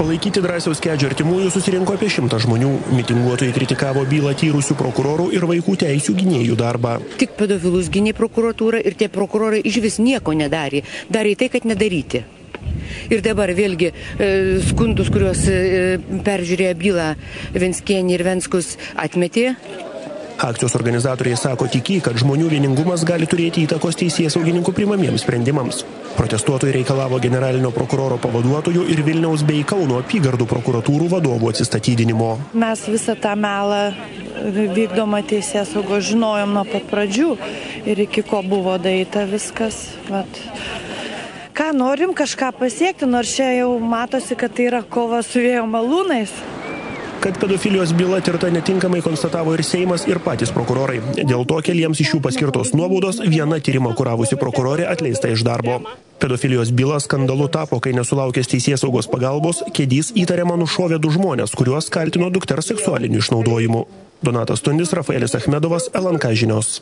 Palaikyti Drąsiaus Kedžio artimųjų susirinko apie 100 žmonių. Mitinguotojai kritikavo bylą tyrusių prokurorų ir vaikų teisių gynėjų darbą. Tik pedofilus gynė prokuratūra ir tie prokurorai išvis nieko nedarė. Darė tai, kad nedaryti. Ir dabar vėlgi skundus, kuriuos peržiūrėjo bylą Venckienė ir Venckus, atmetė. Akcijos organizatoriai sako tikį, kad žmonių vieningumas gali turėti įtakos teisėsaugininkų priimamiems sprendimams. Protestuotojai reikalavo generalinio prokuroro pavaduotojų ir Vilniaus bei Kauno apygardų prokuratūrų vadovų atsistatydinimo. Mes visą tą melą vykdomą teisėsaugos žinojom nuo pat pradžių ir iki ko buvo daryta viskas. Ką norim kažką pasiekti, nors čia jau matosi, kad tai yra kova su vėjo malūnais. Kad pedofilijos byla tirta netinkamai konstatavo ir Seimas, ir patys prokurorai. Dėl to keliems iš jų paskirtos nuobaudos, viena tyrimą kuravusi prokurorė atleista iš darbo. Pedofilijos byla skandalu tapo, kai nesulaukęs teisėsaugos pagalbos, Kedys įtariamą nušovė 2 žmonės, kuriuos kaltino dukters seksualiniu išnaudojimu. Donatas Tundis, Rafaelis Achmedovas, LNK žinios.